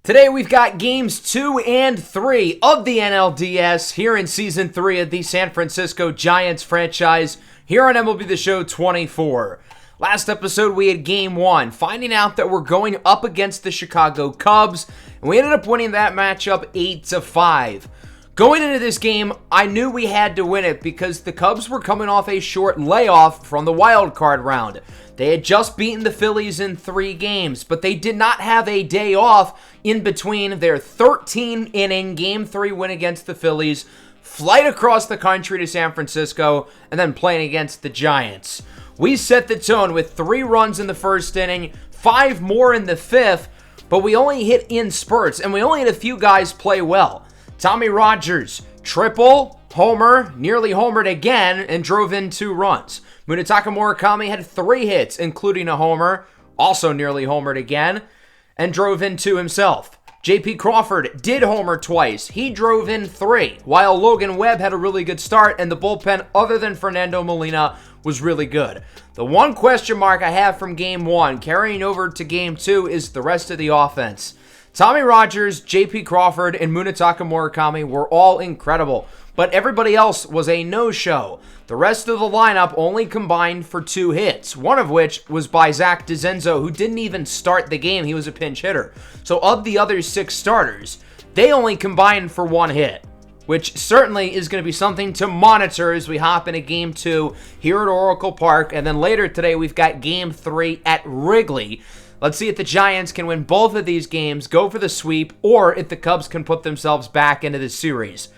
Today we've got games 2 and 3 of the NLDS here in season 3 of the San Francisco Giants franchise here on MLB The Show 24. Last episode we had game 1, finding out that we're going up against the Chicago Cubs, and we ended up winning that matchup 8-5. Going into this game, I knew we had to win it because the Cubs were coming off a short layoff from the wild card round. They had just beaten the Phillies in 3 games, but they did not have a day off in between their 13-inning Game 3 win against the Phillies, flight across the country to San Francisco, and then playing against the Giants. We set the tone with 3 runs in the first inning, 5 more in the 5th, but we only hit in spurts, and we only had a few guys play well. Tommy Rogers, triple, homer, nearly homered again, and drove in 2 runs. Munetaka Murakami had 3 hits, including a homer, also nearly homered again, and drove in 2 himself. J.P. Crawford did homer twice. He drove in 3, while Logan Webb had a really good start, and the bullpen, other than Fernando Molina, was really good. The one question mark I have from Game 1 carrying over to Game 2 is the rest of the offense. Tommy Rogers, J.P. Crawford, and Munetaka Murakami were all incredible, but everybody else was a no-show. The rest of the lineup only combined for 2 hits, one of which was by Zach DeZenzo, who didn't even start the game. He was a pinch hitter. So of the other 6 starters, they only combined for 1 hit, which certainly is going to be something to monitor as we hop into Game 2 here at Oracle Park, and then later today we've got Game 3 at Wrigley. Let's see if the Giants can win both of these games, go for the sweep, or if the Cubs can put themselves back into the series.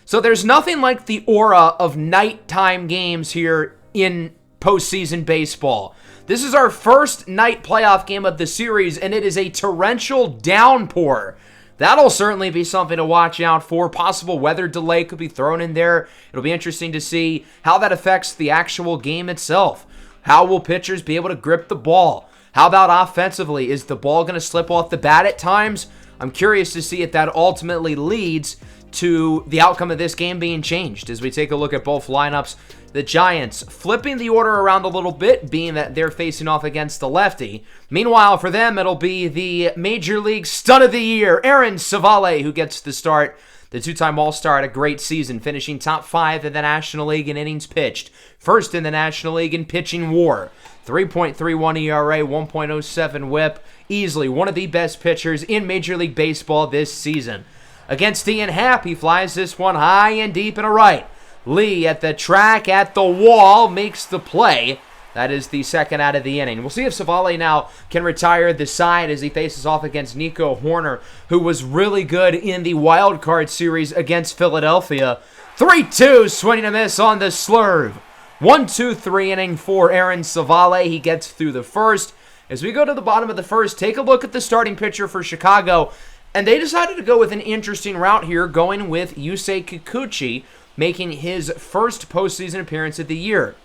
So there's nothing like the aura of nighttime games here in postseason baseball. This is our first night playoff game of the series, and it is a torrential downpour. That'll certainly be something to watch out for. Possible weather delay could be thrown in there. It'll be interesting to see how that affects the actual game itself. How will pitchers be able to grip the ball? How about offensively? Is the ball going to slip off the bat at times? I'm curious to see if that ultimately leads to the outcome of this game being changed as we take a look at both lineups. The Giants flipping the order around a little bit, being that they're facing off against the lefty. Meanwhile, for them, it'll be the Major League Stud of the Year, Aaron Civale, who gets the start. The 2-time All-Star had a great season, finishing top 5 in the National League in innings pitched. First in the National League in pitching WAR. 3.31 ERA, 1.07 whip. Easily one of the best pitchers in Major League Baseball this season. Against Ian Happ, he flies this one high and deep and a right. Lee at the track, at the wall, makes the play. That is the second out of the inning. We'll see if Civale now can retire the side as he faces off against Nico Horner, who was really good in the wild card series against Philadelphia. 3-2, swing and a miss on the slurve. 1-2-3 inning for Aaron Civale. He gets through the first. As we go to the bottom of the first, take a look at the starting pitcher for Chicago. And they decided to go with an interesting route here, going with Yusei Kikuchi, making his first postseason appearance of the year.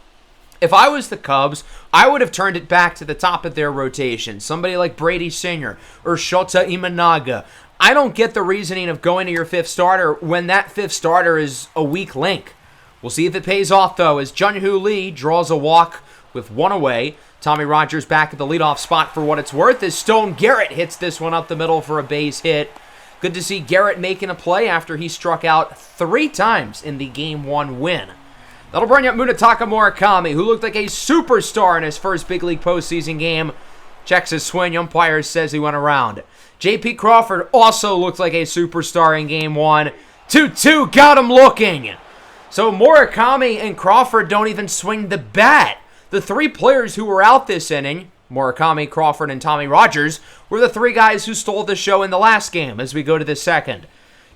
If I was the Cubs, I would have turned it back to the top of their rotation. Somebody like Brady Singer or Shota Imanaga. I don't get the reasoning of going to your 5th starter when that 5th starter is a weak link. We'll see if it pays off, though, as Jun-Hoo Lee draws a walk with 1 away. Tommy Rogers back at the leadoff spot for what it's worth as Stone Garrett hits this one up the middle for a base hit. Good to see Garrett making a play after he struck out 3 times in the Game 1 win. That'll bring up Munetaka Murakami, who looked like a superstar in his first big league postseason game. Checks his swing, umpire says he went around. J.P. Crawford also looked like a superstar in Game 1. 2-2, got him looking. So Murakami and Crawford don't even swing the bat. The 3 players who were out this inning, Murakami, Crawford, and Tommy Rogers, were the 3 guys who stole the show in the last game as we go to the second.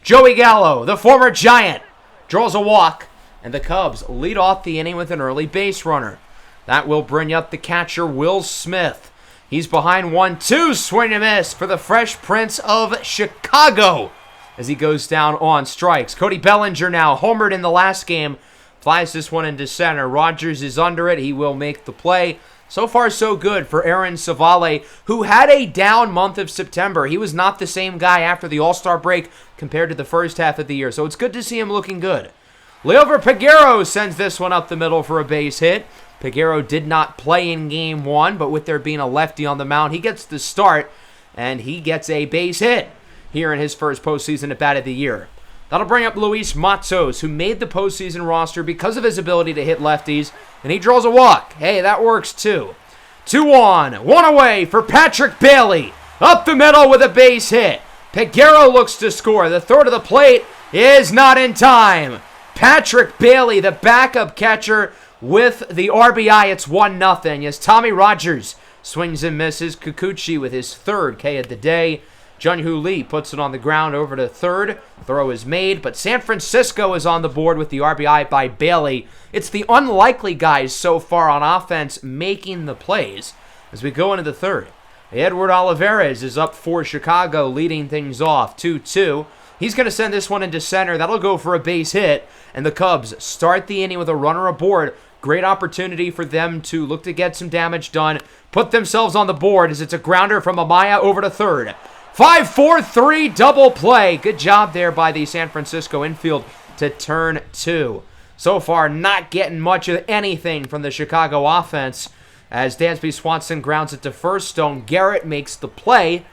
Joey Gallo, the former Giant, draws a walk, and the Cubs lead off the inning with an early base runner. That will bring up the catcher, Will Smith. He's behind 1-2, swing and miss for the Fresh Prince of Chicago as he goes down on strikes. Cody Bellinger now homered in the last game. Flies this one into center. Rogers is under it. He will make the play. So far, so good for Aaron Civale, who had a down month of September. He was not the same guy after the All-Star break compared to the first half of the year. So it's good to see him looking good. Leover Peguero sends this one up the middle for a base hit. Peguero did not play in Game 1, but with there being a lefty on the mound, he gets the start, and he gets a base hit. here in his first postseason at bat of the year. That'll bring up Luis Matos, who made the postseason roster because of his ability to hit lefties, and he draws a walk. Hey, that works too. 2 on, 1 away for Patrick Bailey. Up the middle with a base hit. Peguero looks to score. The throw to the plate is not in time. Patrick Bailey, the backup catcher, with the RBI. It's 1-0 as Tommy Rogers swings and misses. Kikuchi with his 3rd K of the day. Jun-Hoo Lee puts it on the ground over to third. Throw is made, but San Francisco is on the board with the RBI by Bailey. It's the unlikely guys so far on offense making the plays as we go into the third. Edward Olivares is up for Chicago, leading things off 2-2. He's going to send this one into center. That'll go for a base hit, and the Cubs start the inning with a runner aboard. Great opportunity for them to look to get some damage done, put themselves on the board as it's a grounder from Amaya over to third. 5-4-3 double play. Good job there by the San Francisco infield to turn 2. So far, not getting much of anything from the Chicago offense as Dansby Swanson grounds it to first. Stone Garrett makes the play,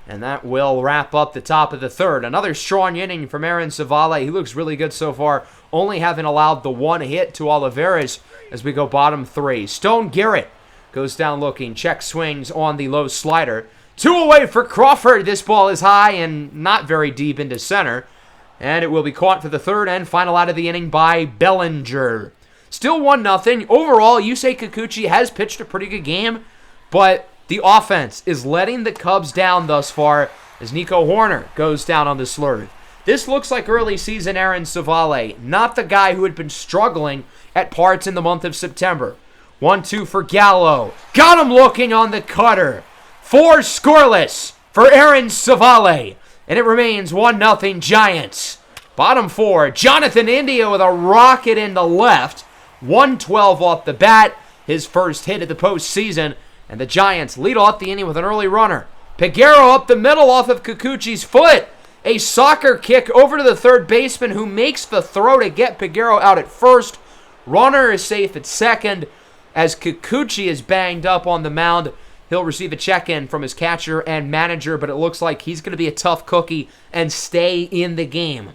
and that will wrap up the top of the third. Another strong inning from Aaron Civale. He looks really good so far, only having allowed the 1 hit to Olivares as we go bottom 3. Stone Garrett goes down looking. Check swings on the low slider. 2 away for Crawford. This ball is high and not very deep into center. And it will be caught for the third and final out of the inning by Bellinger. Still 1-0. Overall, Yusei Kikuchi has pitched a pretty good game, but the offense is letting the Cubs down thus far as Nico Horner goes down on the slurve. This looks like early season Aaron Civale, not the guy who had been struggling at parts in the month of September. 1-2 for Gallo. Got him looking on the cutter. 4 scoreless for Aaron Civale. And it remains 1-0 Giants. Bottom 4, Jonathan India with a rocket in the left. 112 off the bat. His first hit of the postseason. And the Giants lead off the inning with an early runner. Peguero up the middle off of Kikuchi's foot. A soccer kick over to the third baseman who makes the throw to get Peguero out at first. Runner is safe at second as Kikuchi is banged up on the mound. He'll receive a check-in from his catcher and manager, but it looks like he's going to be a tough cookie and stay in the game.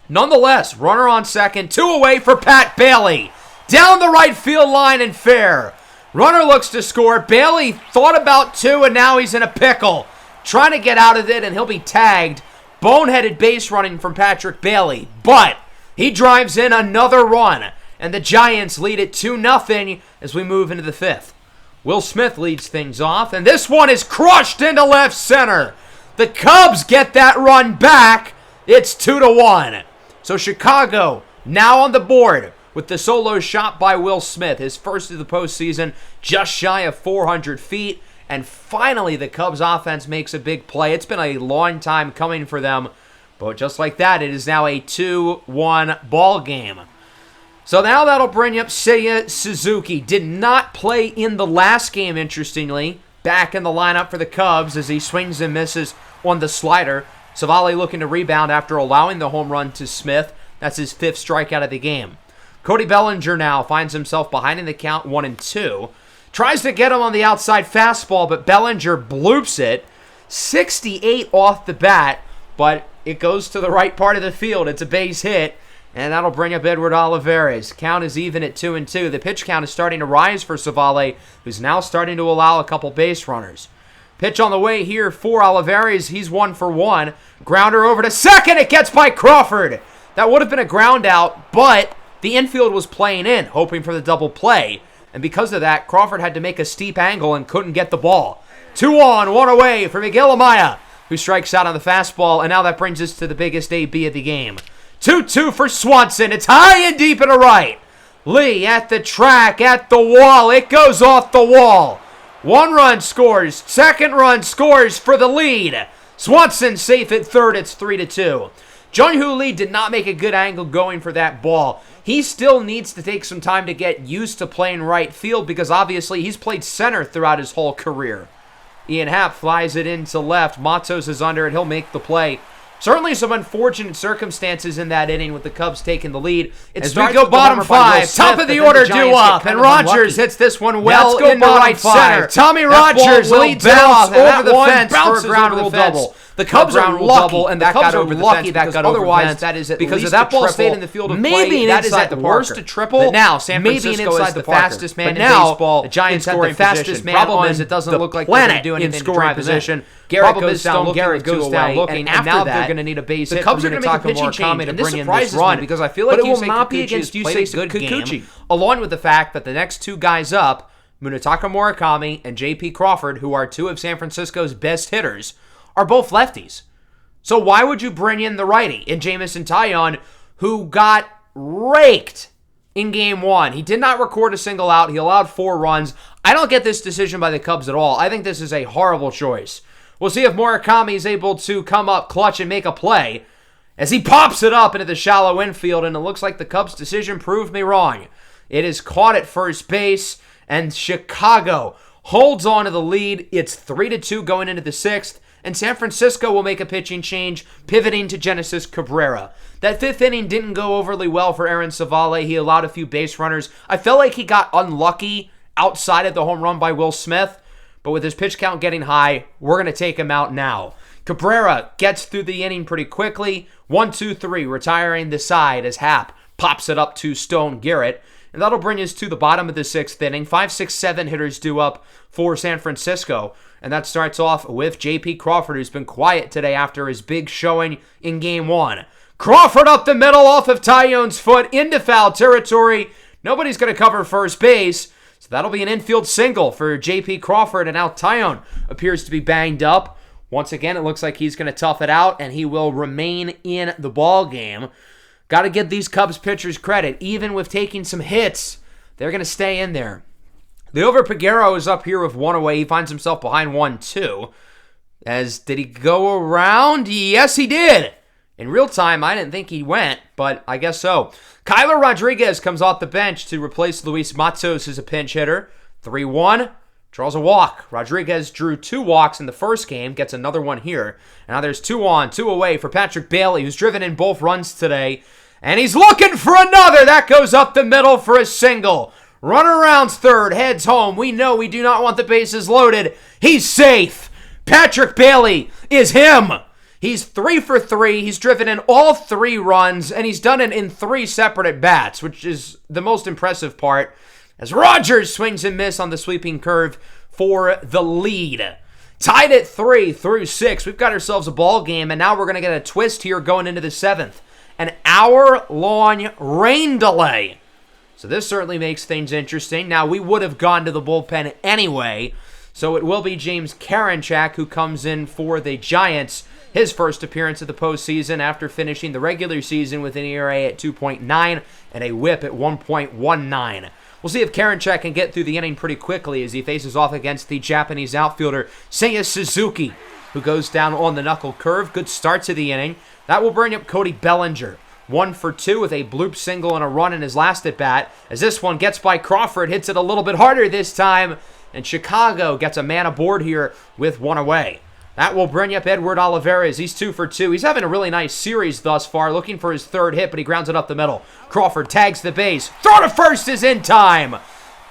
Nonetheless, runner on second, 2 away for Pat Bailey. Down the right field line and fair. Runner looks to score. Bailey thought about 2, and now he's in a pickle. Trying to get out of it, and he'll be tagged. Boneheaded base running from Patrick Bailey, but he drives in another run, and the Giants lead it 2-0 as we move into the 5th. Will Smith leads things off, and this one is crushed into left center. The Cubs get that run back. It's 2-1. So Chicago now on the board with the solo shot by Will Smith, his first of the postseason, just shy of 400 feet. And finally, the Cubs offense makes a big play. It's been a long time coming for them, but just like that, it is now a 2-1 ball game. So now that'll bring up Seiya Suzuki. Did not play in the last game, interestingly. Back in the lineup for the Cubs as he swings and misses on the slider. Civale looking to rebound after allowing the home run to Smith. That's his 5th strikeout of the game. Cody Bellinger now finds himself behind in the count 1-2. Tries to get him on the outside fastball, but Bellinger bloops it. 68 off the bat, but it goes to the right part of the field. It's a base hit. And that'll bring up Edward Olivares. Count is even at 2-2. The pitch count is starting to rise for Civale, who's now starting to allow a couple base runners. Pitch on the way here for Olivares. He's 1 for 1. Grounder over to second. It gets by Crawford. That would have been a ground out, but the infield was playing in, hoping for the double play. And because of that, Crawford had to make a steep angle and couldn't get the ball. 2 on, 1 away for Miguel Amaya, who strikes out on the fastball. And now that brings us to the biggest AB of the game. 2-2 for Swanson. It's high and deep and to right. Lee at the track, at the wall. It goes off the wall. 1 run scores. 2nd run scores for the lead. Swanson safe at third. It's 3-2. Jun-Hoo Lee did not make a good angle going for that ball. He still needs to take some time to get used to playing right field because obviously he's played center throughout his whole career. Ian Happ flies it into left. Matos is under it. He'll make the play. Certainly some unfortunate circumstances in that inning with the Cubs taking the lead. As we go bottom 5, top of the order due up, and Rogers hits this one well in the right center. Tommy Rogers leads off over the fence for a ground rule double. The Cubs are lucky, and the Cubs are lucky that got over the fence, that is at because least if that ball triple, stayed in the field of maybe play, that is at worst a triple. But now San Francisco is the fastest man in now, baseball. The Giants have the fastest man Problem is, it doesn't look like they're going to do anything in scoring position. Garrett Problem goes down, Garrett goes down looking, and now that, they're going to need a base hit. The Cubs are going to make a pitching change, to and this bring in surprises this run me because I feel like but it will Yusei not be Kikuchi against has played Yusei a good Kikuchi. game, along with the fact that the next two guys up, Munetaka Murakami and J.P. Crawford, who are two of San Francisco's best hitters, are both lefties. So why would you bring in the righty in Jameson Taillon, who got raked in Game 1? He did not record a single out. He allowed 4 runs. I don't get this decision by the Cubs at all. I think this is a horrible choice. We'll see if Murakami is able to come up clutch and make a play as he pops it up into the shallow infield, and it looks like the Cubs' decision proved me wrong. It is caught at first base, and Chicago holds on to the lead. It's 3-2 going into the 6th, and San Francisco will make a pitching change, pivoting to Genesis Cabrera. That 5th inning didn't go overly well for Aaron Savale. He allowed a few base runners. I felt like he got unlucky outside of the home run by Will Smith, but with his pitch count getting high, we're going to take him out now. Cabrera gets through the inning pretty quickly. 1-2-3, retiring the side as Happ pops it up to Stone Garrett. And that'll bring us to the bottom of the 6th inning. 5, 6, 7 hitters due up for San Francisco. And that starts off with J.P. Crawford, who's been quiet today after his big showing in Game 1. Crawford up the middle off of Taillon's foot into foul territory. Nobody's going to cover first base. So that'll be an infield single for J.P. Crawford. And now Taillon appears to be banged up. Once again, it looks like he's going to tough it out, and he will remain in the ball game. Got to give these Cubs pitchers credit. Even with taking some hits, they're going to stay in there. Liover Peguero is up here with 1 away. He finds himself behind 1-2. Did he go around? Yes, he did. In real time, I didn't think he went, but I guess so. Kyler Rodriguez comes off the bench to replace Luis Matos as a pinch hitter. 3-1. Draws a walk. Rodriguez drew 2 walks in the first game, gets another one here. And now there's 2 on, 2 away for Patrick Bailey, who's driven in both runs today. And he's looking for another. That goes up the middle for a single. Runner rounds third, heads home. We know we do not want the bases loaded. He's safe. Patrick Bailey is him. He's 3 for 3. He's driven in all 3 runs, and he's done it in 3 separate at-bats, which is the most impressive part, as Rogers swings and misses on the sweeping curve for the lead. Tied at 3 through 6. We've got ourselves a ball game, and now we're going to get a twist here going into the 7th. An hour-long rain delay. So this certainly makes things interesting. Now, we would have gone to the bullpen anyway, so it will be James Karinchak who comes in for the Giants. His first appearance of the postseason after finishing the regular season with an ERA at 2.9 and a whip at 1.19. We'll see if Karinchak can get through the inning pretty quickly as he faces off against the Japanese outfielder Seiya Suzuki, who goes down on the knuckle curve. Good start to the inning. That will bring up Cody Bellinger. 1 for 2 with a bloop single and a run in his last at-bat. As this one gets by Crawford, hits it a little bit harder this time, and Chicago gets a man aboard here with 1 away. That will bring up Edward Olivares. He's 2 for 2. He's having a really nice series thus far, looking for his 3rd hit, but he grounds it up the middle. Crawford tags the base. Throw to first is in time.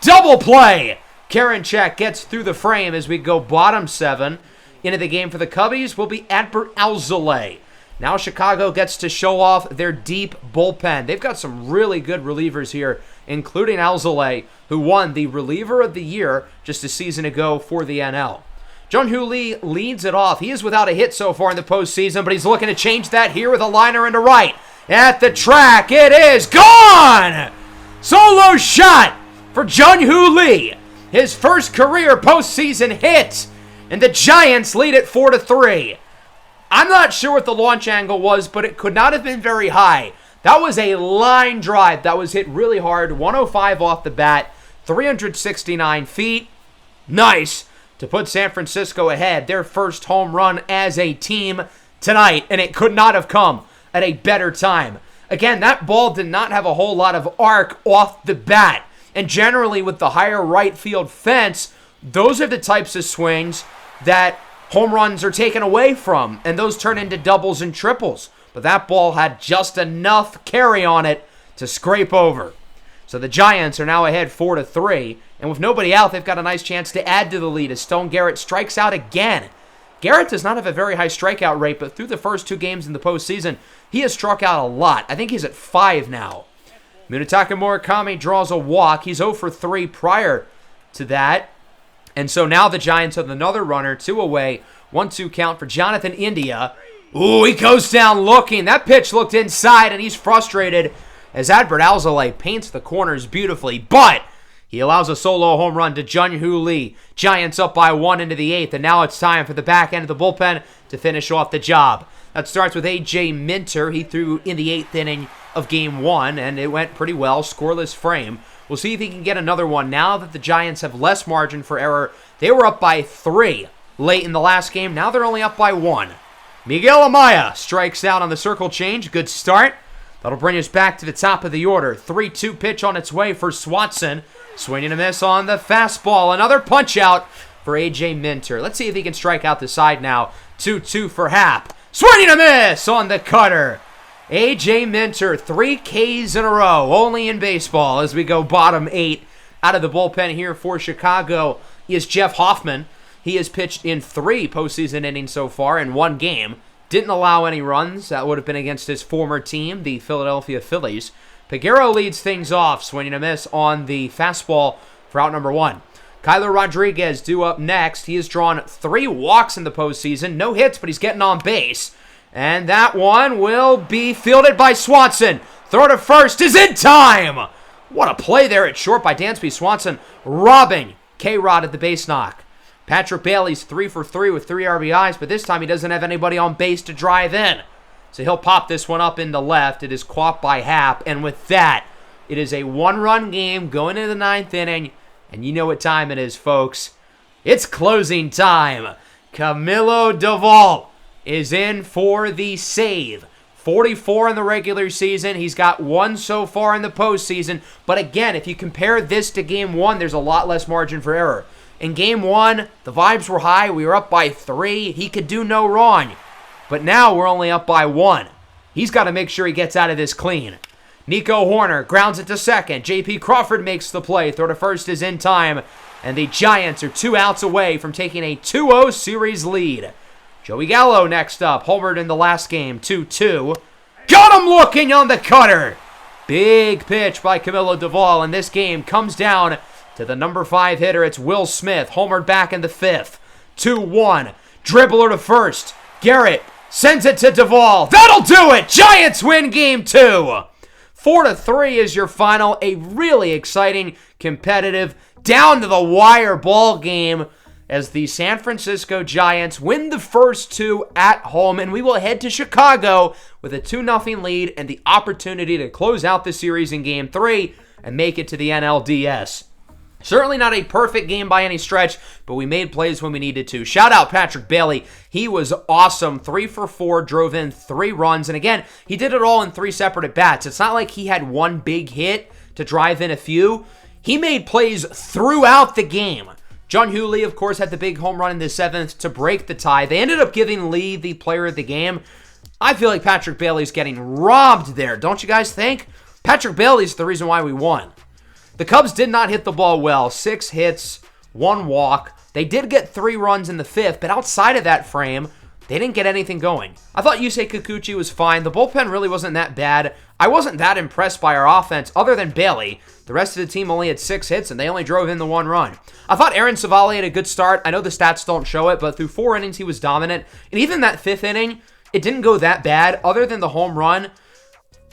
Double play. Karinchak gets through the frame as we go bottom 7. Into the game for the Cubbies will be Adbert Alzolay. Now Chicago gets to show off their deep bullpen. They've got some really good relievers here, including Alzolay, who won the Reliever of the Year just a season ago for the NL. Jung-Hoo Lee leads it off. He is without a hit so far in the postseason, but he's looking to change that here with a liner into right. At the track, it is gone! Solo shot for Jung-Hoo Lee. His first career postseason hit, and the Giants lead it 4-3. I'm not sure what the launch angle was, but it could not have been very high. That was a line drive that was hit really hard. 105 off the bat, 369 feet. Nice to put San Francisco ahead. Their first home run as a team tonight, and it could not have come at a better time. Again, that ball did not have a whole lot of arc off the bat. And generally with the higher right field fence, those are the types of swings that home runs are taken away from, and those turn into doubles and triples. But that ball had just enough carry on it to scrape over. So the Giants are now ahead 4-3, and with nobody out, they've got a nice chance to add to the lead as Stone Garrett strikes out again. Garrett does not have a very high strikeout rate, but through the first 2 games in the postseason, he has struck out a lot. I think he's at 5 now. Munetaka Murakami draws a walk. He's 0 for 3 prior to that. And so now the Giants have another runner, 2 away, 1-2 count for Jonathan India. Ooh, he goes down looking. That pitch looked inside, and he's frustrated as Adbert Alzolay paints the corners beautifully, but he allows a solo home run to Jun-Hoo Lee. Giants up by 1 into the 8th, and now it's time for the back end of the bullpen to finish off the job. That starts with A.J. Minter. He threw in the 8th inning of Game 1, and it went pretty well, scoreless frame. We'll see if he can get another one now that the Giants have less margin for error. They were up by 3 late in the last game. Now they're only up by 1. Miguel Amaya strikes out on the circle change. Good start. That'll bring us back to the top of the order. 3-2 pitch on its way for Swanson. Swing and a miss on the fastball. Another punch out for A.J. Minter. Let's see if he can strike out the side now. 2-2 for Happ. Swing and a miss on the cutter. A.J. Minter, 3 Ks in a row, only in baseball as we go bottom 8 out of the bullpen here for Chicago is Jeff Hoffman. He has pitched in 3 postseason innings so far in 1 game. Didn't allow any runs. That would have been against his former team, the Philadelphia Phillies. Peguero leads things off, swinging a miss on the fastball for out number 1. Kyler Rodriguez due up next. He has drawn 3 walks in the postseason. No hits, but he's getting on base. And that one will be fielded by Swanson. Throw to first is in time. What a play there at short by Dansby Swanson, robbing K-Rod at the base knock. Patrick Bailey's 3 for 3 with 3 RBIs, but this time he doesn't have anybody on base to drive in. So he'll pop this one up into left. It is caught by Happ, and with that, it is a 1-run game going into the 9th inning. And you know what time it is, folks. It's closing time. Camilo Doval is in for the save. 44 in the regular season. He's got 1 so far in the postseason. But again, if you compare this to Game 1, there's a lot less margin for error. In Game 1, the vibes were high. We were up by 3. He could do no wrong. But now we're only up by 1. He's got to make sure he gets out of this clean. Nico Horner grounds it to second. J.P. Crawford makes the play. Throw to first is in time. And the Giants are 2 outs away from taking a 2-0 series lead. Joey Gallo next up. Homered in the last game. 2-2. Got him looking on the cutter. Big pitch by Camilo Doval. And this game comes down to the number 5 hitter. It's Will Smith. Homered back in the 5th. 2-1. Dribbler to first. Garrett sends it to Doval. That'll do it. Giants win Game 2. 4-3 is your final. A really exciting, competitive, down-to-the-wire ball game as the San Francisco Giants win the first 2 at home, and we will head to Chicago with a 2-0 lead and the opportunity to close out the series in Game 3 and make it to the NLDS. Certainly not a perfect game by any stretch, but we made plays when we needed to. Shout out Patrick Bailey. He was awesome. 3 for 4, drove in 3 runs. And again, he did it all in 3 separate at-bats. It's not like he had one big hit to drive in a few. He made plays throughout the game. Jun-Hoo Lee, of course, had the big home run in the 7th to break the tie. They ended up giving Lee the player of the game. I feel like Patrick Bailey's getting robbed there, don't you guys think? Patrick Bailey's the reason why we won. The Cubs did not hit the ball well. 6 hits, 1 walk. They did get 3 runs in the 5th, but outside of that frame, they didn't get anything going. I thought Yusei Kikuchi was fine. The bullpen really wasn't that bad. I wasn't that impressed by our offense other than Bailey. The rest of the team only had 6 hits, and they only drove in the 1 run. I thought Aaron Savali had a good start. I know the stats don't show it, but through 4 innings, he was dominant. And even that 5th inning, it didn't go that bad. Other than the home run,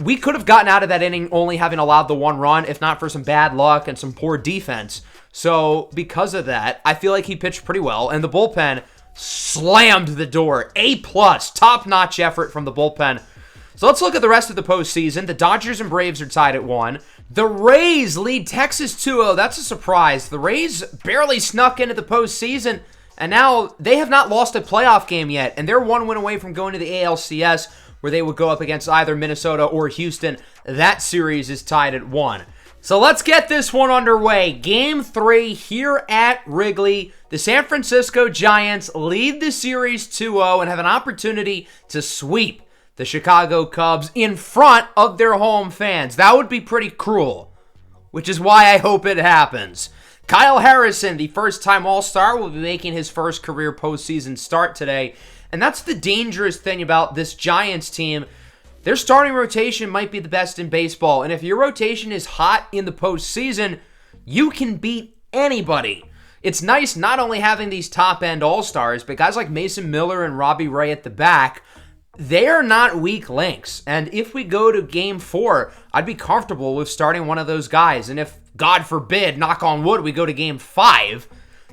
we could have gotten out of that inning only having allowed the 1 run, if not for some bad luck and some poor defense. So because of that, I feel like he pitched pretty well, and the bullpen slammed the door. A+, top-notch effort from the bullpen. So let's look at the rest of the postseason. The Dodgers and Braves are tied at 1. The Rays lead Texas 2-0. That's a surprise. The Rays barely snuck into the postseason, and now they have not lost a playoff game yet, and they're 1 win away from going to the ALCS, where they would go up against either Minnesota or Houston. That series is tied at 1. So let's get this one underway. Game 3 here at Wrigley. The San Francisco Giants lead the series 2-0 and have an opportunity to sweep the Chicago Cubs in front of their home fans. That would be pretty cruel, which is why I hope it happens. Kyle Harrison, the first-time All-Star, will be making his first career postseason start today. And that's the dangerous thing about this Giants team. Their starting rotation might be the best in baseball. And if your rotation is hot in the postseason, you can beat anybody. It's nice not only having these top-end All-Stars, but guys like Mason Miller and Robbie Ray at the back, they are not weak links. And if we go to Game 4, I'd be comfortable with starting one of those guys. And if, God forbid, knock on wood, we go to Game 5,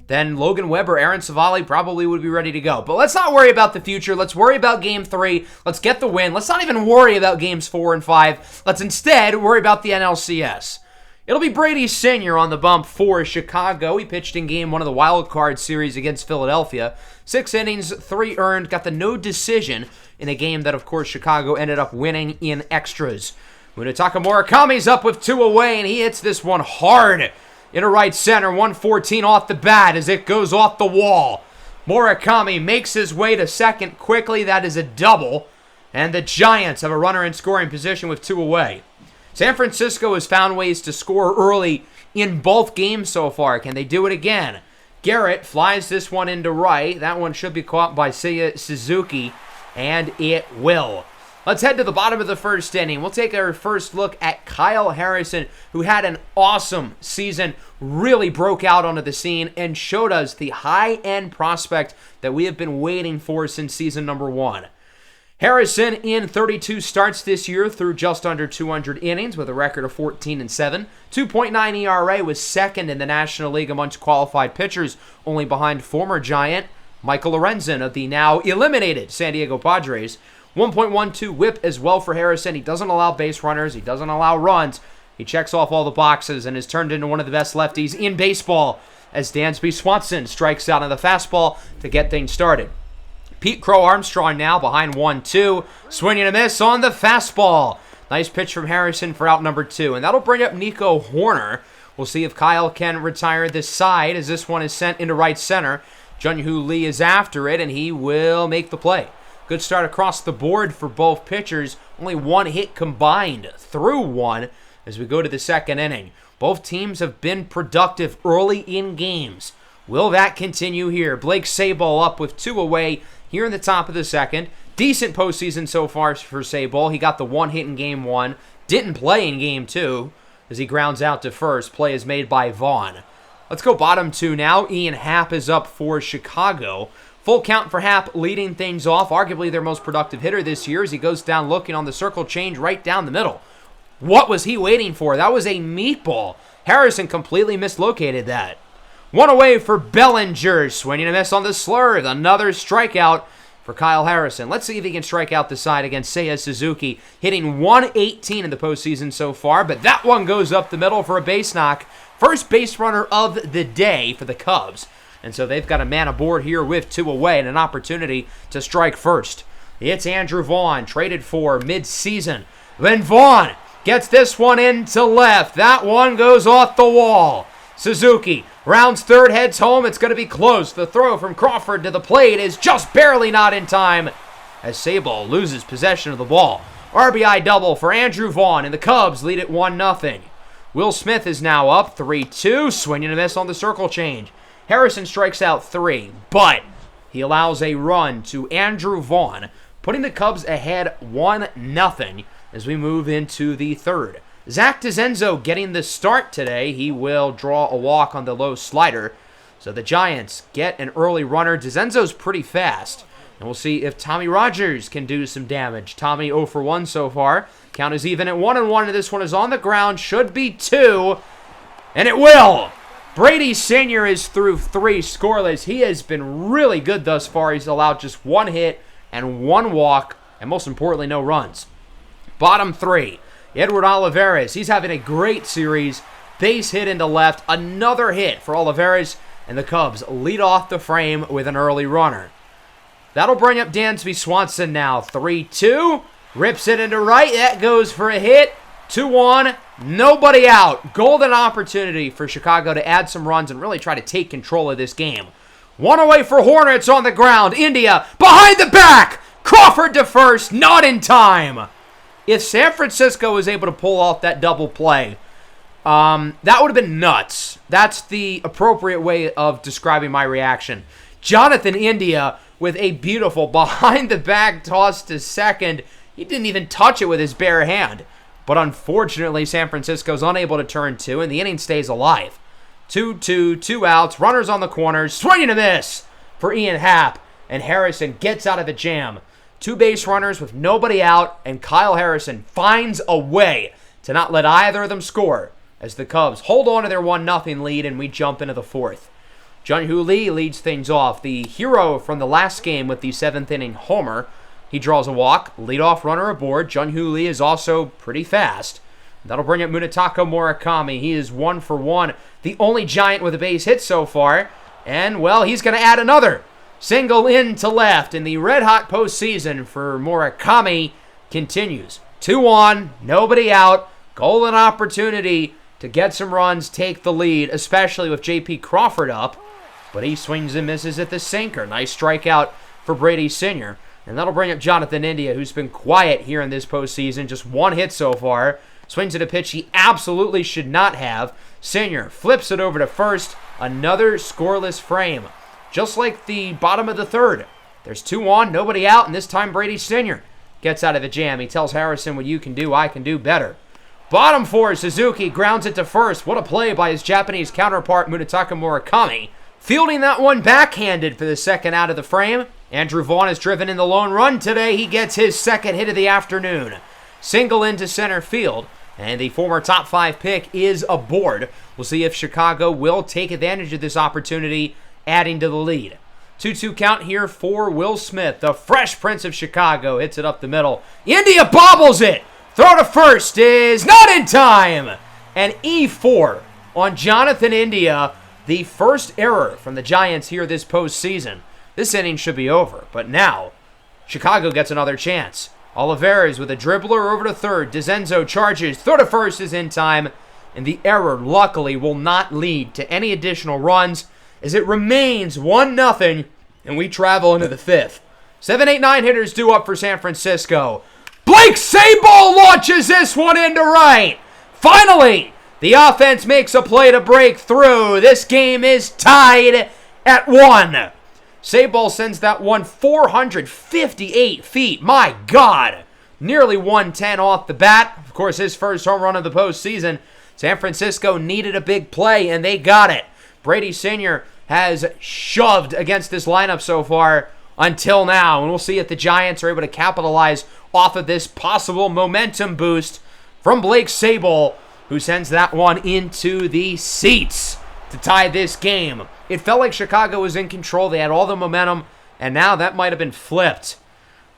then Logan Webb or Aaron Savali probably would be ready to go. But let's not worry about the future. Let's worry about Game 3. Let's get the win. Let's not even worry about Games 4 and 5. Let's instead worry about the NLCS. It'll be Brady Sr. on the bump for Chicago. He pitched in Game 1 of the Wild Card Series against Philadelphia. 6 innings, 3 earned, got the no decision in a game that, of course, Chicago ended up winning in extras. Munetaka Murakami's up with 2 away, and he hits this one hard into right center. 114 off the bat as it goes off the wall. Murakami makes his way to second quickly. That is a double, and the Giants have a runner in scoring position with 2 away. San Francisco has found ways to score early in both games so far. Can they do it again? Garrett flies this one into right. That one should be caught by Seiya Suzuki, and it will. Let's head to the bottom of the first inning. We'll take our first look at Kyle Harrison, who had an awesome season, really broke out onto the scene, and showed us the high-end prospect that we have been waiting for since season number 1. Harrison in 32 starts this year through just under 200 innings with a record of 14-7. 2.9 ERA, was second in the National League amongst qualified pitchers, only behind former Giant Michael Lorenzen of the now eliminated San Diego Padres. 1.12 whip as well for Harrison. He doesn't allow base runners. He doesn't allow runs. He checks off all the boxes and has turned into one of the best lefties in baseball as Dansby Swanson strikes out on the fastball to get things started. Pete Crow Armstrong now behind 1-2. Swinging a miss on the fastball. Nice pitch from Harrison for out number 2. And that'll bring up Nico Horner. We'll see if Kyle can retire this side as this one is sent into right center. Jun-Hoo Lee is after it, and he will make the play. Good start across the board for both pitchers. Only 1 hit combined through 1 as we go to the second inning. Both teams have been productive early in games. Will that continue here? Blake Sabol up with 2 away here in the top of the second. Decent postseason so far for Sabol. He got the 1 hit in Game 1. Didn't play in Game 2 as he grounds out to first. Play is made by Vaughn. Let's go bottom 2 now. Ian Happ is up for Chicago. Full count for Happ leading things off. Arguably their most productive hitter this year as he goes down looking on the circle change right down the middle. What was he waiting for? That was a meatball. Harrison completely mislocated that. 1 away for Bellinger. Swinging a miss on the slurve. Another strikeout for Kyle Harrison. Let's see if he can strike out the side against Seiya Suzuki. Hitting 118 in the postseason so far, but that one goes up the middle for a base knock. First base runner of the day for the Cubs. And so they've got a man aboard here with 2 away and an opportunity to strike first. It's Andrew Vaughn, traded for mid-season. Then Vaughn gets this one into left. That one goes off the wall. Suzuki rounds third, heads home. It's going to be close. The throw from Crawford to the plate is just barely not in time as Sabol loses possession of the ball. RBI double for Andrew Vaughn, and the Cubs lead it 1-0. Will Smith is now up 3-2, swinging a miss on the circle change. Harrison strikes out 3, but he allows a run to Andrew Vaughn, putting the Cubs ahead 1-0 as we move into the third. Zach DeZenzo getting the start today. He will draw a walk on the low slider. So the Giants get an early runner. DeZenzo's pretty fast. And we'll see if Tommy Rogers can do some damage. Tommy 0 for 1 so far. Count is even at 1-1, and this one is on the ground. Should be 2. And it will. Brady Sr. is through 3 scoreless. He has been really good thus far. He's allowed just 1 hit and 1 walk, and most importantly, no runs. Bottom 3. Edward Olivares, he's having a great series. Base hit into left. Another hit for Olivares, and the Cubs lead off the frame with an early runner. That'll bring up Dansby Swanson now. 3-2. Rips it into right. That goes for a hit. 2-1. Nobody out. Golden opportunity for Chicago to add some runs and really try to take control of this game. 1 away for Hornets on the ground. India behind the back. Crawford to first. Not in time. If San Francisco is able to pull off that double play, That would have been nuts. That's the appropriate way of describing my reaction. Jonathan India with a beautiful behind-the-back toss to second. He didn't even touch it with his bare hand. But unfortunately, San Francisco's unable to turn two, and the inning stays alive. 2-2, 2 outs, runners on the corners, swing and a miss for Ian Happ, and Harrison gets out of a jam. 2 base runners with nobody out, and Kyle Harrison finds a way to not let either of them score as the Cubs hold on to their 1-0 lead, and we jump into the 4th. Jung-Hoo Lee leads things off, the hero from the last game with the 7th inning homer. He draws a walk, leadoff runner aboard. Jung-Hoo Lee is also pretty fast. That'll bring up Munetaka Murakami. He is 1 for 1, the only Giant with a base hit so far. And, well, he's going to add another single into left, and the red-hot postseason for Murakami continues. 2 on, nobody out, golden opportunity to get some runs, take the lead, especially with J.P. Crawford up. But he swings and misses at the sinker. Nice strikeout for Brady Sr., and that'll bring up Jonathan India, who's been quiet here in this postseason. Just 1 hit so far. Swings at a pitch he absolutely should not have. Senior flips it over to first. Another scoreless frame. Just like the bottom of the 3rd. There's 2 on, nobody out, and this time Brady Sr. gets out of the jam. He tells Harrison, what you can do, I can do better. Bottom 4, Suzuki grounds it to first. What a play by his Japanese counterpart, Munetaka Murakami. Fielding that one backhanded for the 2nd out of the frame. Andrew Vaughn is driven in the lone run today. He gets his 2nd hit of the afternoon. Single into center field, and the former top 5 pick is aboard. We'll see if Chicago will take advantage of this opportunity, adding to the lead. 2-2 count here for Will Smith. The Fresh Prince of Chicago hits it up the middle. India bobbles it. Throw to first is not in time. And E4 on Jonathan India. The first error from the Giants here this postseason. This inning should be over, but now Chicago gets another chance. Olivares with a dribbler over to third. DeZenzo charges. Throw to first is in time, and the error luckily will not lead to any additional runs as it remains 1-0, and we travel into the 5th. 7, 8, 9 hitters due up for San Francisco. Blake Sabol launches this one into right. Finally, the offense makes a play to break through. This game is tied at 1. Sabol sends that one 458 feet. My God. Nearly 110 off the bat. Of course, his first home run of the postseason. San Francisco needed a big play, and they got it. Brady Sr. has shoved against this lineup so far until now, and we'll see if the Giants are able to capitalize off of this possible momentum boost from Blake Sabol, who sends that one into the seats to tie this game. It felt like Chicago was in control. They had all the momentum, and now that might have been flipped.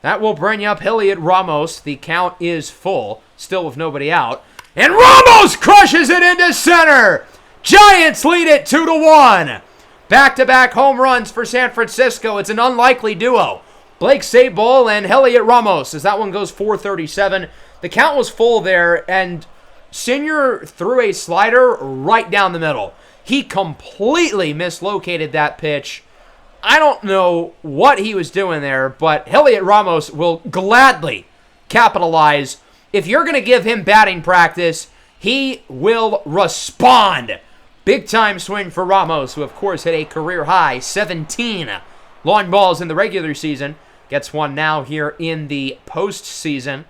That will bring up Heliot Ramos. The count is full, still with nobody out. And Ramos crushes it into center. Giants lead it 2-1. Back-to-back home runs for San Francisco. It's an unlikely duo. Blake Sabol and Heliot Ramos, as that one goes 437. The count was full there, and Senior threw a slider right down the middle. He completely mislocated that pitch. I don't know what he was doing there, but Heliot Ramos will gladly capitalize. If you're going to give him batting practice, he will respond. Big-time swing for Ramos, who, of course, hit a career-high 17 long balls in the regular season. Gets one now here in the postseason.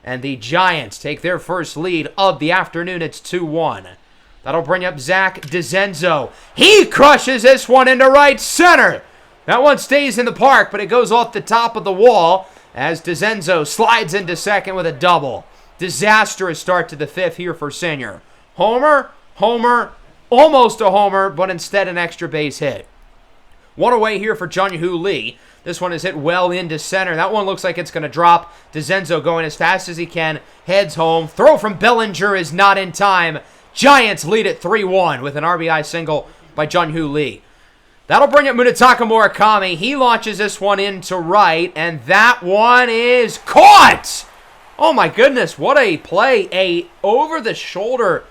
And the Giants take their first lead of the afternoon. It's 2-1. That'll bring up Zach DeZenzo. He crushes this one into right center. That one stays in the park, but it goes off the top of the wall as DeZenzo slides into second with a double. Disastrous start to the 5th here for Senior. Homer, almost a homer, but instead an extra base hit. One away here for Jung-Hoo Lee. This one is hit well into center. That one looks like it's going to drop. DeZenzo going as fast as he can. Heads home. Throw from Bellinger is not in time. Giants lead at 3-1 with an RBI single by Jung-Hoo Lee. That'll bring up Munetaka Murakami. He launches this one into right, and that one is caught! Oh my goodness, what a play. A over-the-shoulder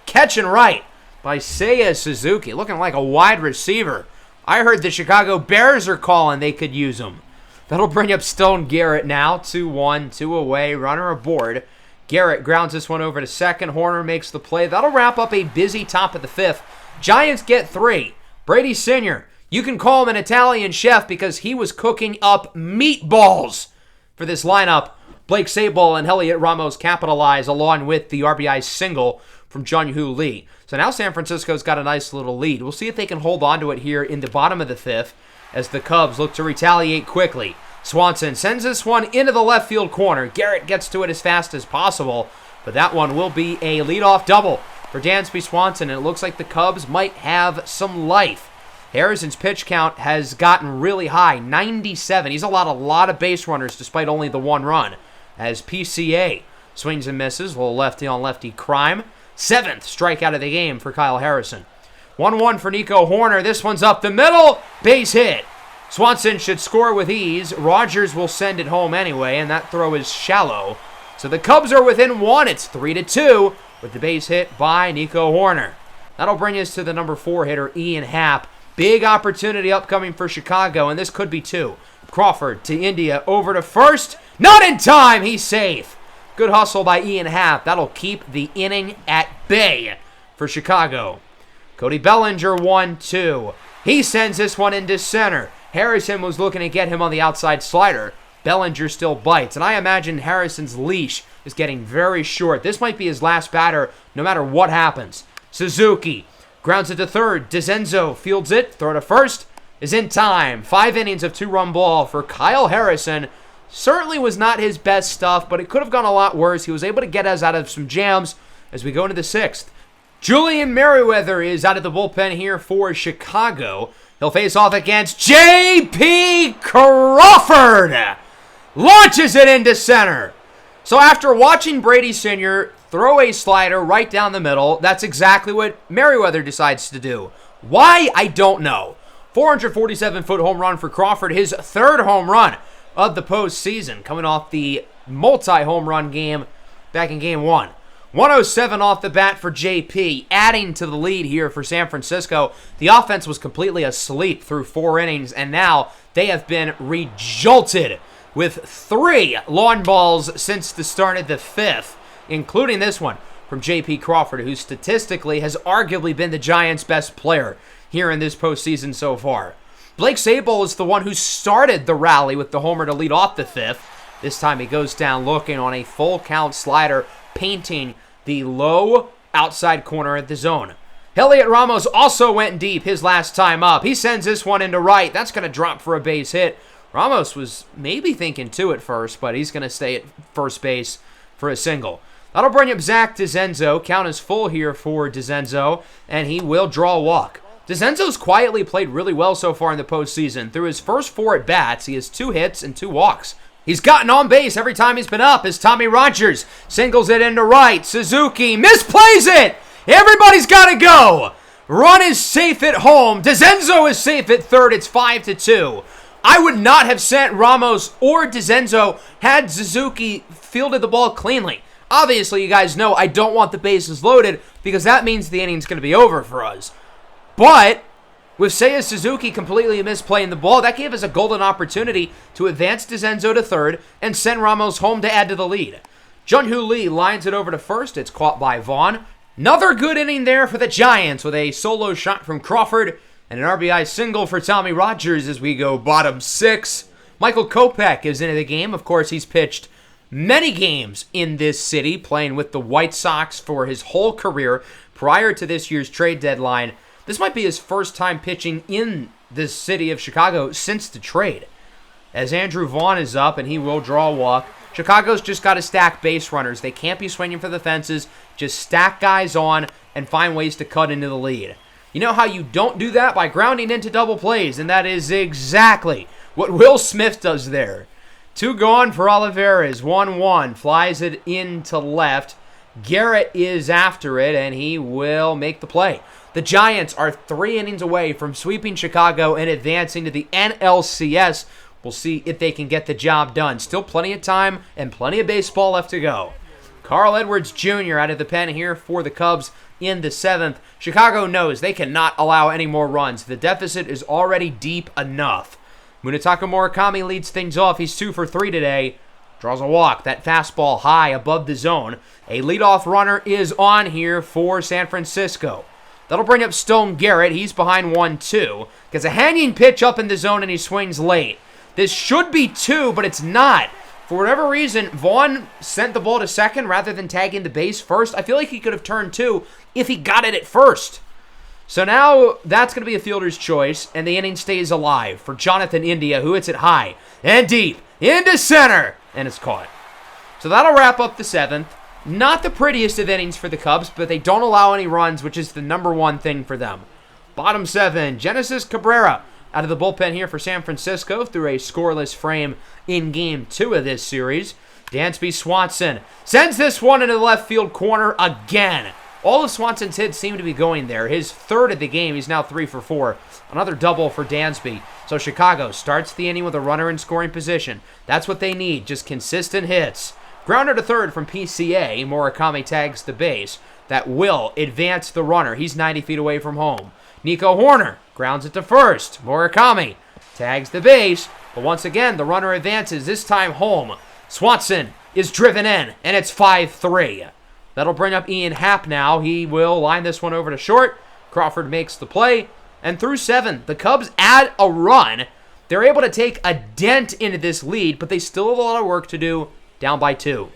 catch and right by Seiya Suzuki, looking like a wide receiver. I heard the Chicago Bears are calling they could use him. That'll bring up Stone Garrett now. 2-1, 2 away, runner aboard. Garrett grounds this one over to second. Horner makes the play. That'll wrap up a busy top of the fifth. Giants get 3. Brady Sr., you can call him an Italian chef because he was cooking up meatballs for this lineup. Blake Sabol and Elliot Ramos capitalize along with the RBI single from Jung-Hoo Lee. So now San Francisco's got a nice little lead. We'll see if they can hold on to it here in the bottom of the fifth as the Cubs look to retaliate quickly. Swanson sends this one into the left field corner. Garrett gets to it as fast as possible, but that one will be a leadoff double for Dansby Swanson, and it looks like the Cubs might have some life. Harrison's pitch count has gotten really high, 97. He's allowed a lot of base runners despite only the 1 run, as PCA swings and misses, a little lefty-on-lefty crime. 7th strikeout of the game for Kyle Harrison. 1-1 for Nico Horner. This one's up the middle, base hit. Swanson should score with ease. Rogers will send it home anyway, and that throw is shallow. So the Cubs are within 1. It's 3-2 with the base hit by Nico Horner. That'll bring us to the number 4 hitter, Ian Happ. Big opportunity upcoming for Chicago, and this could be 2. Crawford to India, over to first. Not in time. He's safe. Good hustle by Ian Happ. That'll keep the inning at bay for Chicago. Cody Bellinger, 1-2. He sends this one into center. Harrison was looking to get him on the outside slider. Bellinger still bites, and I imagine Harrison's leash is getting very short. This might be his last batter no matter what happens. Suzuki grounds it to third. DeZenzo fields it. Throw to first is in time. 5 innings of 2-run ball for Kyle Harrison. Certainly was not his best stuff, but it could have gone a lot worse. He was able to get us out of some jams as we go into the 6th. Julian Merriweather is out of the bullpen here for Chicago. He'll face off against J.P. Crawford. Launches it into center. So after watching Brady Sr. throw a slider right down the middle, that's exactly what Merriweather decides to do. Why? I don't know. 447-foot home run for Crawford, his 3rd home run of the postseason, coming off the multi-home run game back in Game 1. 107 off the bat for JP, adding to the lead here for San Francisco. The offense was completely asleep through 4 innings, and now they have been rejolted with 3 lawn balls since the start of the 5th, including this one from J.P. Crawford, who statistically has arguably been the Giants' best player here in this postseason so far. Blake Sabol is the one who started the rally with the homer to lead off the 5th. This time he goes down looking on a full count slider, painting the low outside corner of the zone. Elliot Ramos also went deep his last time up. He sends this one into right. That's going to drop for a base hit. Ramos was maybe thinking 2 at first, but he's going to stay at first base for a single. That'll bring up Zach DeZenzo. Count is full here for DeZenzo, and he will draw a walk. DeZenzo's quietly played really well so far in the postseason. Through his first 4 at-bats, he has 2 hits and 2 walks. He's gotten on base every time he's been up as Tommy Rogers singles it into right. Suzuki misplays it. Everybody's got to go. Run is safe at home. DeZenzo is safe at third. It's 5-2. I would not have sent Ramos or DeZenzo had Suzuki fielded the ball cleanly. Obviously, you guys know I don't want the bases loaded because that means the inning's going to be over for us. But with Seiya Suzuki completely misplaying the ball, that gave us a golden opportunity to advance DeZenzo to third and send Ramos home to add to the lead. Jung-Hoo Lee lines it over to first. It's caught by Vaughn. Another good inning there for the Giants with a solo shot from Crawford and an RBI single for Tommy Rogers as we go bottom 6. Michael Kopech is into the game. Of course, he's pitched many games in this city, playing with the White Sox for his whole career prior to this year's trade deadline. This might be his first time pitching in this city of Chicago since the trade. As Andrew Vaughn is up, and he will draw a walk. Chicago's just got to stack base runners. They can't be swinging for the fences. Just stack guys on and find ways to cut into the lead. You know how you don't do that? By grounding into double plays, and that is exactly what Will Smith does there. 2 gone for Olivares. 1-1. Flies it into left. Garrett is after it, and he will make the play. The Giants are 3 innings away from sweeping Chicago and advancing to the NLCS. We'll see if they can get the job done. Still plenty of time and plenty of baseball left to go. Carl Edwards Jr. out of the pen here for the Cubs in the 7th. Chicago knows they cannot allow any more runs. The deficit is already deep enough. Munetaka Murakami leads things off. He's 2 for 3 today. Draws a walk. That fastball high above the zone. A leadoff runner is on here for San Francisco. That'll bring up Stone Garrett. He's behind 1-2. Gets a hanging pitch up in the zone, and he swings late. This should be 2, but it's not. For whatever reason, Vaughn sent the ball to second rather than tagging the base first. I feel like he could have turned 2 if he got it at first. So now that's going to be a fielder's choice, and the inning stays alive for Jonathan India, who hits it high and deep into center, and it's caught. So that'll wrap up the 7th. Not the prettiest of innings for the Cubs, but they don't allow any runs, which is the number one thing for them. Bottom 7, Genesis Cabrera out of the bullpen here for San Francisco through a scoreless frame in Game 2 of this series. Dansby Swanson sends this one into the left field corner again. All of Swanson's hits seem to be going there. His 3rd of the game, he's now 3 for 4. Another double for Dansby. So Chicago starts the inning with a runner in scoring position. That's what they need, just consistent hits. Grounder to 3rd from PCA. Murakami tags the base. That will advance the runner. He's 90 feet away from home. Nico Horner grounds it to 1st. Murakami tags the base. But once again, the runner advances, this time home. Swanson is driven in, and it's 5-3. That'll bring up Ian Happ now. He will line this one over to short. Crawford makes the play. And through 7, the Cubs add a run. They're able to take a dent into this lead, but they still have a lot of work to do, down by 2.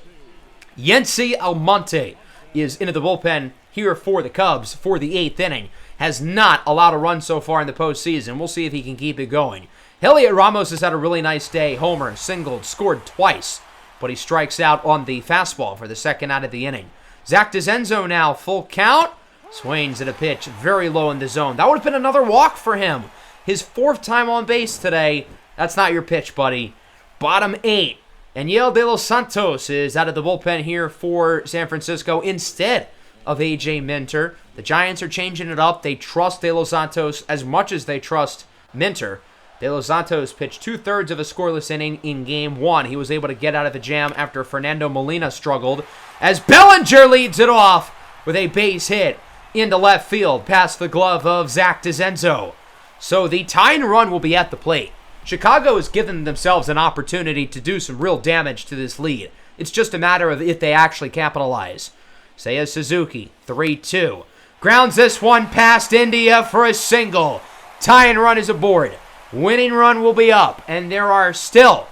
Yency Almonte is into the bullpen here for the Cubs for the 8th inning. Has not allowed a run so far in the postseason. We'll see if he can keep it going. Heliot Ramos has had a really nice day. Homer, singled, scored twice, but he strikes out on the fastball for the 2nd out of the inning. Zach DeZenzo now, full count. Swings at a pitch very low in the zone. That would have been another walk for him. His 4th time on base today. That's not your pitch, buddy. Bottom 8. Aniel De Los Santos is out of the bullpen here for San Francisco instead of A.J. Minter. The Giants are changing it up. They trust De Los Santos as much as they trust Minter. De Los Santos pitched 2/3 of a scoreless inning in Game 1. He was able to get out of the jam after Fernando Molina struggled, as Bellinger leads it off with a base hit into left field past the glove of Zach DeZenzo. So the tying run will be at the plate. Chicago has given themselves an opportunity to do some real damage to this lead. It's just a matter of if they actually capitalize. Seiya Suzuki, 3-2. Grounds this one past India for a single. Tying run is aboard. Winning run will be up, and there are still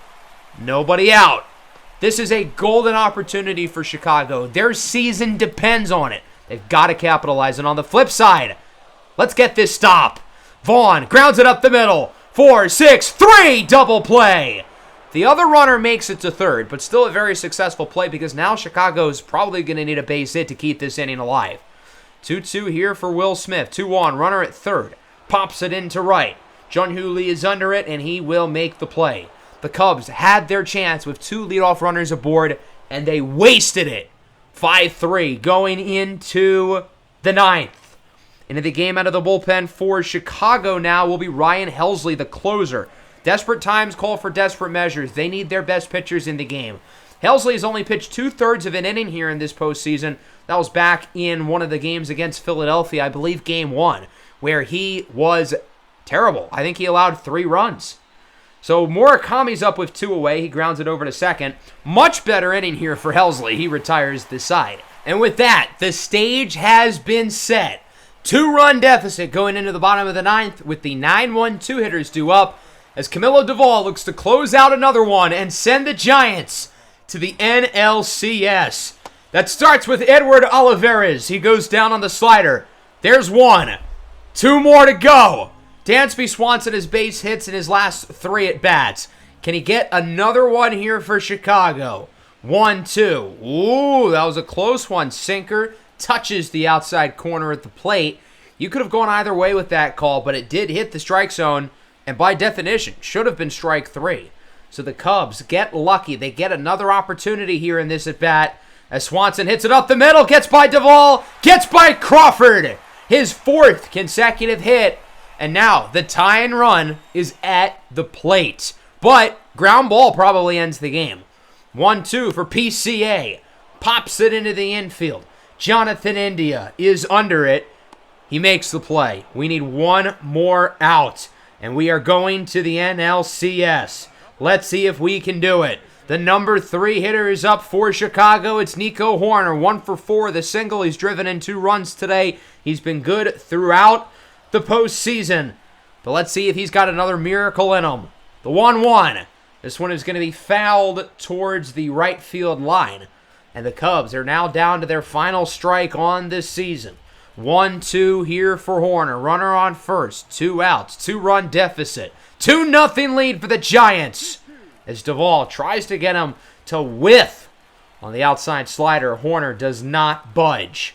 nobody out. This is a golden opportunity for Chicago. Their season depends on it. They've got to capitalize. And on the flip side, let's get this stop. Vaughn grounds it up the middle. 4-6-3 double play. The other runner makes it to 3rd, but still a very successful play because now Chicago's probably going to need a base hit to keep this inning alive. 2-2 here for Will Smith. 2-1, runner at 3rd. Pops it into right. Jun-Hoo Lee is under it, and he will make the play. The Cubs had their chance with 2 leadoff runners aboard, and they wasted it. 5-3 going into the 9th. Into the game out of the bullpen for Chicago now will be Ryan Helsley, the closer. Desperate times call for desperate measures. They need their best pitchers in the game. Helsley has only pitched 2/3 of an inning here in this postseason. That was back in one of the games against Philadelphia, I believe Game 1, where he was terrible. I think he allowed 3 runs. So Murakami's up with 2 away. He grounds it over to 2nd. Much better inning here for Helsley. He retires this side. And with that, the stage has been set. 2-run deficit going into the bottom of the 9th with the 9-1 2-hitters due up as Camilo Duvall looks to close out another one and send the Giants to the NLCS. That starts with Edward Olivares. He goes down on the slider. There's 1. 2 more to go. Dansby Swanson has base hits in his last 3 at-bats. Can he get another one here for Chicago? 1-2. Ooh, that was a close one. Sinker touches the outside corner at the plate. You could have gone either way with that call, but it did hit the strike zone, and by definition, should have been strike 3. So the Cubs get lucky. They get another opportunity here in this at-bat as Swanson hits it up the middle, gets by Duvall, gets by Crawford. His 4th consecutive hit. And now the tying run is at the plate. But ground ball probably ends the game. 1-2 for PCA. Pops it into the infield. Jonathan India is under it. He makes the play. We need 1 more out. And we are going to the NLCS. Let's see if we can do it. The number 3 hitter is up for Chicago. It's Nico Hoerner, 1 for 4. The single, he's driven in 2 runs today. He's been good throughout the postseason. But let's see if he's got another miracle in him. The 1-1. This one is going to be fouled towards the right field line. And the Cubs are now down to their final strike on this season. 1-2 here for Hoerner. Runner on first. 2 outs. 2-run deficit. 2-0 lead for the Giants. As Duvall tries to get him to whiff on the outside slider. Hoerner does not budge.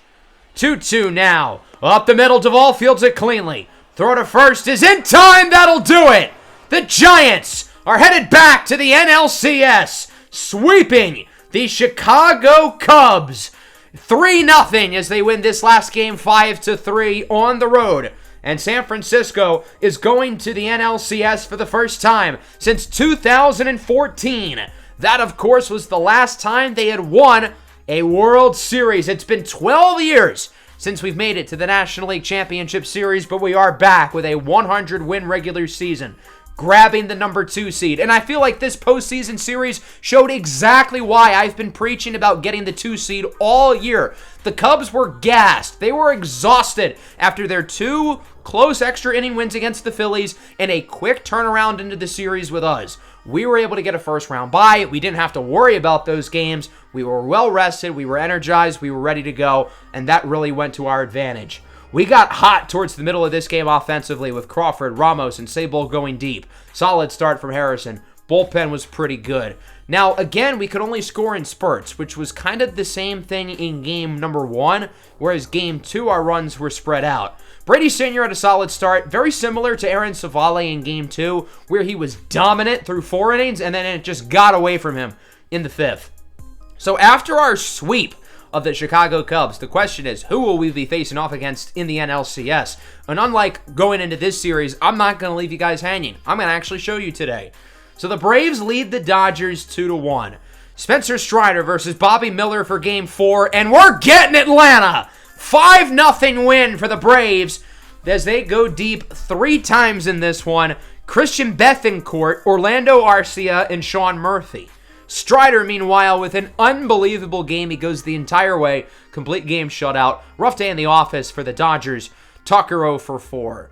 2-2 now. Up the middle. Duvall fields it cleanly. Throw to first is in time. That'll do it. The Giants are headed back to the NLCS, sweeping the Chicago Cubs 3-0 as they win this last game 5-3 on the road. And San Francisco is going to the NLCS for the first time since 2014. That, of course, was the last time they had won a World Series. It's been 12 years since we've made it to the National League Championship Series, but we are back with a 100-win regular season, grabbing the number 2 seed. And I feel like this postseason series showed exactly why I've been preaching about getting the 2 seed all year. The Cubs were gassed. They were exhausted after their 2 close extra inning wins against the Phillies and a quick turnaround into the series with us. We were able to get a first round bye. We didn't have to worry about those games. We were well rested. We were energized. We were ready to go. And that really went to our advantage. We got hot towards the middle of this game offensively with Crawford, Ramos, and Sable going deep. Solid start from Harrison. Bullpen was pretty good. Now, again, we could only score in spurts, which was kind of the same thing in game number 1, whereas game 2, our runs were spread out. Brady Sr. had a solid start, very similar to Aaron Savale in game 2, where he was dominant through 4 innings, and then it just got away from him in the 5th. So after our sweep of the Chicago Cubs, the question is, who will we be facing off against in the NLCS? And unlike going into this series, I'm not going to leave you guys hanging. I'm going to actually show you today. So the Braves lead the Dodgers 2-1. Spencer Strider versus Bobby Miller for Game 4, and we're getting Atlanta! 5-0 win for the Braves as they go deep 3 times in this one. Christian Bethancourt, Orlando Arcia, and Sean Murphy. Strider, meanwhile, with an unbelievable game. He goes the entire way. Complete game shutout. Rough day in the office for the Dodgers. Tucker 0 for 4.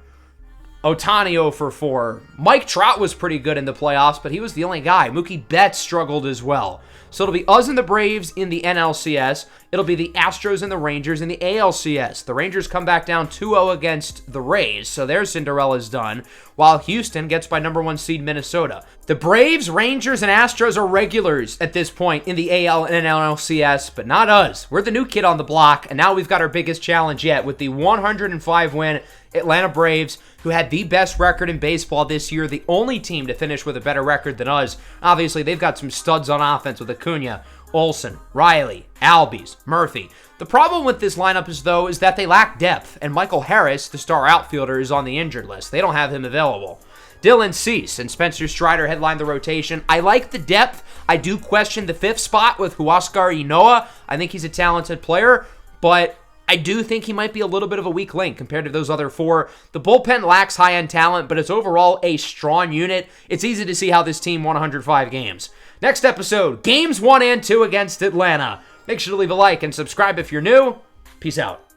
Ohtani 0 for 4. Mike Trout was pretty good in the playoffs, but he was the only guy. Mookie Betts struggled as well. So it'll be us and the Braves in the NLCS. It'll be the Astros and the Rangers in the ALCS. The Rangers come back down 2-0 against the Rays, so their Cinderella's done, while Houston gets by number 1 seed Minnesota. The Braves, Rangers, and Astros are regulars at this point in the AL and NLCS, but not us. We're the new kid on the block, and now we've got our biggest challenge yet with the 105-win Atlanta Braves, who had the best record in baseball this year, the only team to finish with a better record than us. Obviously, they've got some studs on offense with Acuna, Olsen, Riley, Albies, Murphy. The problem with this lineup is that they lack depth, and Michael Harris, the star outfielder, is on the injured list. They don't have him available. Dylan Cease and Spencer Strider headline the rotation. I like the depth. I do question the 5th spot with Huascar Ynoa. I think he's a talented player, but I do think he might be a little bit of a weak link compared to those other 4. The bullpen lacks high-end talent, but it's overall a strong unit. It's easy to see how this team won 105 games. Next episode, Games 1 and 2 against Atlanta. Make sure to leave a like and subscribe if you're new. Peace out.